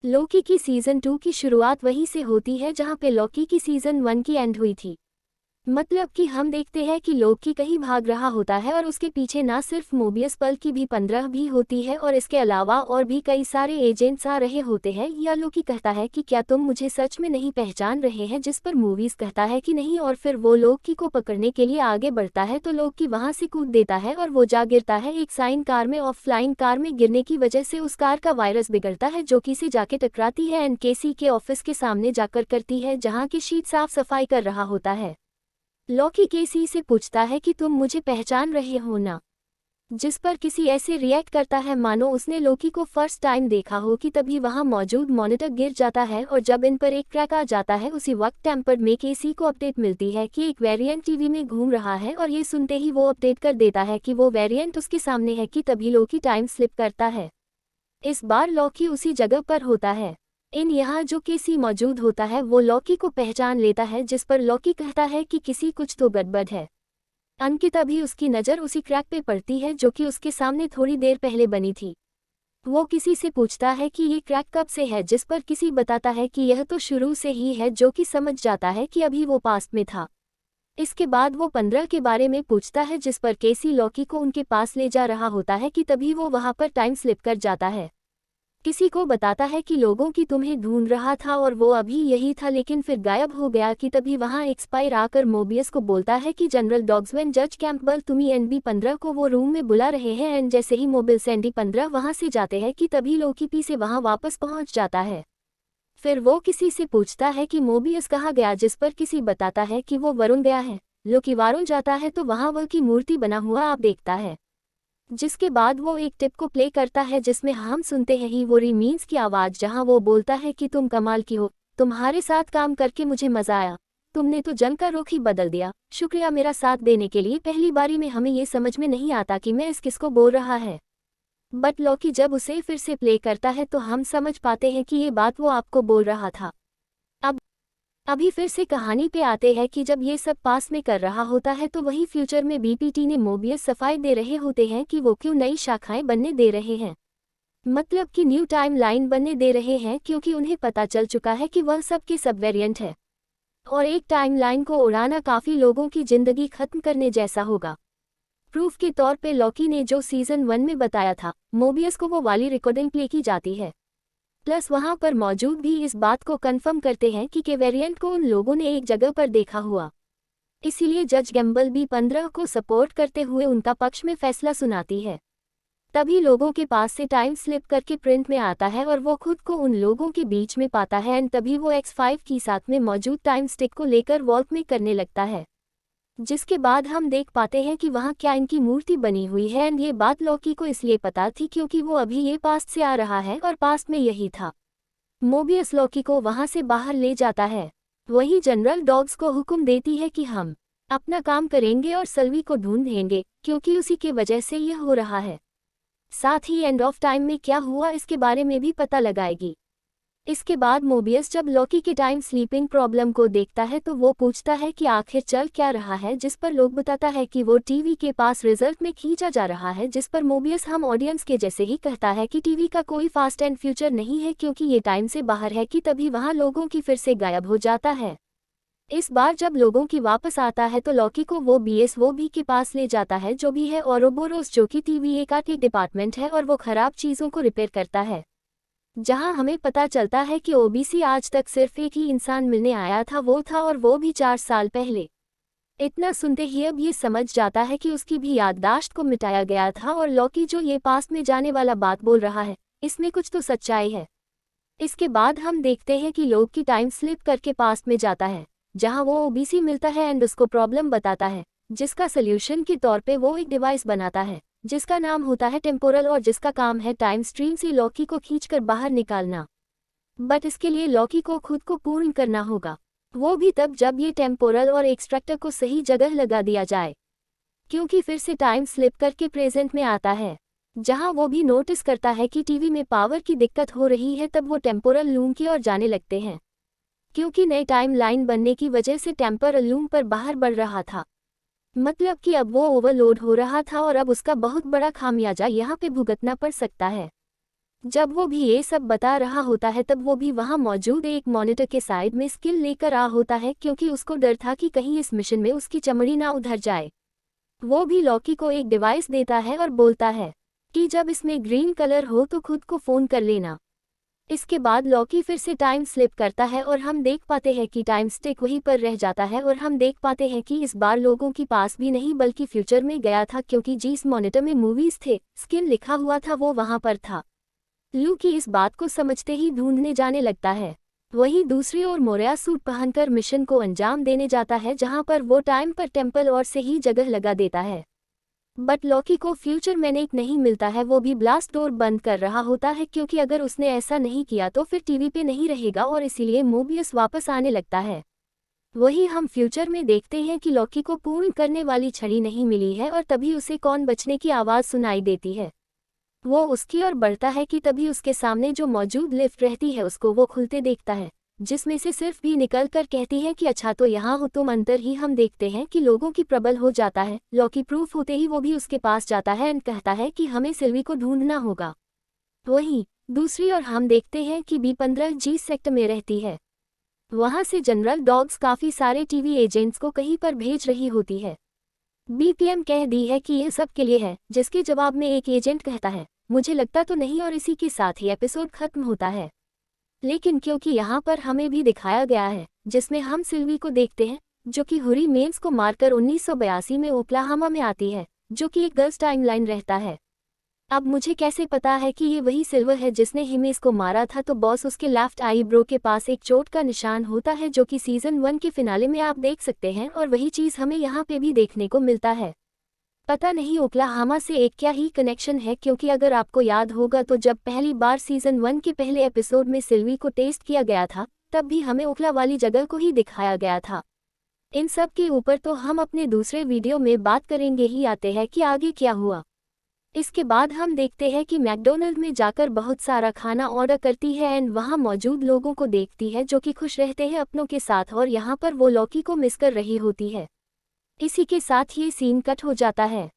लोकी की सीजन 2 की शुरुआत वहीं से होती है जहां पे लोकी की सीजन 1 की एंड हुई थी। मतलब कि हम देखते हैं कि लोकी कहीं भाग रहा होता है और उसके पीछे ना सिर्फ मोबियस बल्कि भी 15 भी होती है और इसके अलावा और भी कई सारे एजेंट्स आ रहे होते हैं। या लोकी कहता है कि क्या तुम मुझे सच में नहीं पहचान रहे हैं, जिस पर मूवीज कहता है कि नहीं, और फिर वो लोकी को पकड़ने के लिए आगे बढ़ता है तो लोकी वहां से कूद देता है और वो जा गिरता है एक साइन कार में। और फ्लाइंग कार में गिरने की वजह से उस कार का वायरस बिगड़ता है जो कि से जाके टकराती है एंड केसी के ऑफिस के सामने जाकर करती है जहाँ की शीट साफ सफाई कर रहा होता है। लॉकी केसी से पूछता है कि तुम मुझे पहचान रहे हो ना, जिस पर किसी ऐसे रिएक्ट करता है मानो उसने लोकी को फर्स्ट टाइम देखा हो। कि तभी वहां मौजूद मॉनिटर गिर जाता है और जब इन पर एक क्रैक आ जाता है उसी वक्त टेम्पर्ड में केसी को अपडेट मिलती है कि एक वेरिएंट टीवी में घूम रहा है और ये सुनते ही वो अपडेट कर देता है कि वो वेरिएंट उसके सामने है। कि तभी लोकी टाइम स्लिप करता है। इस बार लॉकी उसी जगह पर होता है। यहाँ जो केसी मौजूद होता है वो लॉकी को पहचान लेता है, जिस पर लॉकी कहता है कि किसी कुछ तो गड़बड़ है। अंकिता भी उसकी नज़र उसी क्रैक पे पड़ती है जो कि उसके सामने थोड़ी देर पहले बनी थी। वो किसी से पूछता है कि ये क्रैक कब से है, जिस पर किसी बताता है कि यह तो शुरू से ही है, जो कि समझ जाता है कि अभी वो पास्ट में था। इसके बाद वो 15 के बारे में पूछता है, जिस पर केसी लॉकी को उनके पास ले जा रहा होता है। कि तभी वो वहां पर टाइम स्लिप कर जाता है। किसी को बताता है कि लोगों की तुम्हें ढूंढ रहा था और वो अभी यही था लेकिन फिर गायब हो गया। कि तभी वहां एक्सपायर आकर मोबियस को बोलता है कि जनरल डॉग्समैन जज कैंपबेल तुम्ही NB-15 को वो रूम में बुला रहे हैं। एंड जैसे ही मोबियस ND-15 वहां से जाते हैं कि तभी लोकी पी से वहां वापस पहुंच जाता है। फिर वो किसी से पूछता है कि मोबियस कहाँ गया, जिस पर किसी बताता है कि वो वरुण गया है। लोकी वारुण जाता है तो वहां वह की मूर्ति बना हुआ आप देखता है, जिसके बाद वो एक टिप को प्ले करता है जिसमें हम सुनते हैं ही वो मीन्स की आवाज़, जहां वो बोलता है कि तुम कमाल की हो, तुम्हारे साथ काम करके मुझे मजा आया, तुमने तो जंग का रुख ही बदल दिया, शुक्रिया मेरा साथ देने के लिए। पहली बारी में हमें ये समझ में नहीं आता कि मैं इस किसको बोल रहा है, बट लॉकी जब उसे फिर से प्ले करता है तो हम समझ पाते हैं कि ये बात वो आपको बोल रहा था। अब अभी फिर से कहानी पे आते हैं कि जब ये सब पास में कर रहा होता है तो वही फ्यूचर में BPT ने मोबियस सफाई दे रहे होते हैं कि वो क्यों नई शाखाएं बनने दे रहे हैं। मतलब कि न्यू टाइम लाइन बनने दे रहे हैं, क्योंकि उन्हें पता चल चुका है कि वह सबके सब वेरिएंट है और एक टाइम लाइन को उड़ाना काफ़ी लोगों की जिंदगी खत्म करने जैसा होगा। प्रूफ के तौर पे लॉकी ने जो सीजन 1 में बताया था मोबियस को वो वाली रिकॉर्डिंग प्ले की जाती है। प्लस वहां पर मौजूद भी इस बात को कंफर्म करते हैं कि के वेरिएंट को उन लोगों ने एक जगह पर देखा हुआ। इसीलिए जज गैम्बल भी 15 को सपोर्ट करते हुए उनका पक्ष में फैसला सुनाती है। तभी लोगों के पास से टाइम स्लिप करके प्रिंट में आता है और वो खुद को उन लोगों के बीच में पाता है। एंड तभी वो X5 की साथ में मौजूद टाइम स्टिक को लेकर वॉल्क में करने लगता है, जिसके बाद हम देख पाते हैं कि वहाँ क्या इनकी मूर्ति बनी हुई है। एंड ये बात लॉकी को इसलिए पता थी क्योंकि वो अभी ये पास्ट से आ रहा है और पास्ट में यही था। मोबियस लॉकी को वहाँ से बाहर ले जाता है। वही जनरल डॉग्स को हुक्म देती है कि हम अपना काम करेंगे और सल्वी को ढूंढेंगे, क्योंकि उसी के वजह से यह हो रहा है। साथ ही एंड ऑफ टाइम में क्या हुआ इसके बारे में भी पता लगाएगी। इसके बाद मोबियस जब लॉकी के टाइम स्लीपिंग प्रॉब्लम को देखता है तो वो पूछता है कि आखिर चल क्या रहा है, जिस पर लोग बताता है कि वो टीवी के पास रिजल्ट में खींचा जा रहा है। जिस पर मोबियस हम ऑडियंस के जैसे ही कहता है कि टीवी का कोई फास्ट एंड फ्यूचर नहीं है क्योंकि ये टाइम से बाहर है। कि तभी वहाँ लोगों की फिर से गायब हो जाता है। इस बार जब लोगों की वापस आता है तो लॉकी को वो BSOB के पास ले जाता है जो भी है औरोबोरोस, जो कि टीवी एक आर्टिक डिपार्टमेंट है और वो खराब चीज़ों को रिपेयर करता है। जहां हमें पता चलता है कि OBC आज तक सिर्फ एक ही इंसान मिलने आया था, वो था और वो भी 4 साल पहले। इतना सुनते ही अब ये समझ जाता है कि उसकी भी याददाश्त को मिटाया गया था और लॉकी जो ये पास्ट में जाने वाला बात बोल रहा है इसमें कुछ तो सच्चाई है। इसके बाद हम देखते हैं कि लॉकी टाइम स्लिप करके पास्ट में जाता है जहां वो OBC मिलता है एंड उसको प्रॉब्लम बताता है, जिसका सल्यूशन के तौर पे वो एक डिवाइस बनाता है जिसका नाम होता है टेम्पोरल और जिसका काम है टाइम स्ट्रीम से लॉकी को खींचकर बाहर निकालना। बट इसके लिए लॉकी को खुद को पूर्ण करना होगा, वो भी तब जब ये टेम्पोरल और एक्सट्रैक्टर को सही जगह लगा दिया जाए, क्योंकि फिर से टाइम स्लिप करके प्रेजेंट में आता है जहां वो भी नोटिस करता है कि टीवी में पावर की दिक्कत हो रही है। तब वो टेम्पोरल लूम की ओर जाने लगते हैं क्योंकि नई टाइम लाइन बनने की वजह से टेम्पोरल लूम पर बाहर बढ़ रहा था। मतलब कि अब वो ओवरलोड हो रहा था और अब उसका बहुत बड़ा खामियाजा यहाँ पे भुगतना पड़ सकता है। जब वो भी ये सब बता रहा होता है तब वो भी वहाँ मौजूद एक मॉनिटर के साइड में स्किल लेकर आ होता है, क्योंकि उसको डर था कि कहीं इस मिशन में उसकी चमड़ी ना उधर जाए। वो भी लॉकी को एक डिवाइस देता है और बोलता है कि जब इसमें ग्रीन कलर हो तो खुद को फ़ोन कर लेना। इसके बाद लॉकी फिर से टाइम स्लिप करता है और हम देख पाते हैं कि टाइम स्टिक वहीं पर रह जाता है, और हम देख पाते हैं कि इस बार लोगों के पास भी नहीं बल्कि फ्यूचर में गया था, क्योंकि जिस मॉनिटर में मूवीज थे स्किल लिखा हुआ था वो वहाँ पर था। लूकी इस बात को समझते ही ढूंढने जाने लगता है। वहीं दूसरी ओर मोरिया सूट पहनकर मिशन को अंजाम देने जाता है, जहां पर वो टाइम पर टेम्पल और से ही जगह लगा देता है। बट लॉकी को फ्यूचर मैनेक नहीं मिलता है, वो भी ब्लास्ट डोर बंद कर रहा होता है, क्योंकि अगर उसने ऐसा नहीं किया तो फिर टीवी पे नहीं रहेगा और इसीलिए मोबियस वापस आने लगता है। वही हम फ्यूचर में देखते हैं कि लॉकी को पूर्ण करने वाली छड़ी नहीं मिली है और तभी उसे कौन बचने की आवाज़ सुनाई देती है। वो उसकी ओर बढ़ता है कि तभी उसके सामने जो मौजूद लिफ्ट रहती है उसको वो खुलते देखता है, जिसमें से सिर्फ भी निकल कर कहती है कि अच्छा तो यहाँ हो तुम। अंतर ही हम देखते हैं कि लोगों की प्रबल हो जाता है। लॉकी प्रूफ होते ही वो भी उसके पास जाता है एंड कहता है कि हमें सिल्वी को ढूंढना होगा। वहीं दूसरी ओर हम देखते हैं कि B15 जी सेक्टर में रहती है। वहाँ से जनरल डॉग्स काफ़ी सारे टीवी एजेंट्स को कहीं पर भेज रही होती है। BPM कह दी है कि यह सब के लिए है, जिसके जवाब में एक एजेंट कहता है मुझे लगता तो नहीं, और इसी के साथ ही एपिसोड खत्म होता है। लेकिन क्योंकि यहाँ पर हमें भी दिखाया गया है जिसमें हम सिल्वी को देखते हैं, जो कि हुरी मेंस को मारकर 1982 में ओक्लाहोमा में आती है, जो कि एक गर्ल्स टाइमलाइन रहता है। अब मुझे कैसे पता है कि ये वही सिल्वर है जिसने हिमेस को मारा था? तो बॉस उसके लेफ्ट आईब्रो के पास एक चोट का निशान होता है, जो कि सीजन 1 के फिनाले में आप देख सकते हैं, और वही चीज़ हमें यहाँ पे भी देखने को मिलता है। पता नहीं ओक्लाहोमा से एक क्या ही कनेक्शन है, क्योंकि अगर आपको याद होगा तो जब पहली बार सीजन 1 के पहले एपिसोड में सिल्वी को टेस्ट किया गया था तब भी हमें ओक्ला वाली जगह को ही दिखाया गया था। इन सब के ऊपर तो हम अपने दूसरे वीडियो में बात करेंगे ही। आते हैं कि आगे क्या हुआ। इसके बाद हम देखते हैं कि मैकडोनल्ड में जाकर बहुत सारा खाना ऑर्डर करती है एंड वहाँ मौजूद लोगों को देखती है जो कि खुश रहते हैं अपनों के साथ, और यहाँ पर वो लॉकी को मिस कर रही होती है। इसी के साथ ये सीन कट हो जाता है।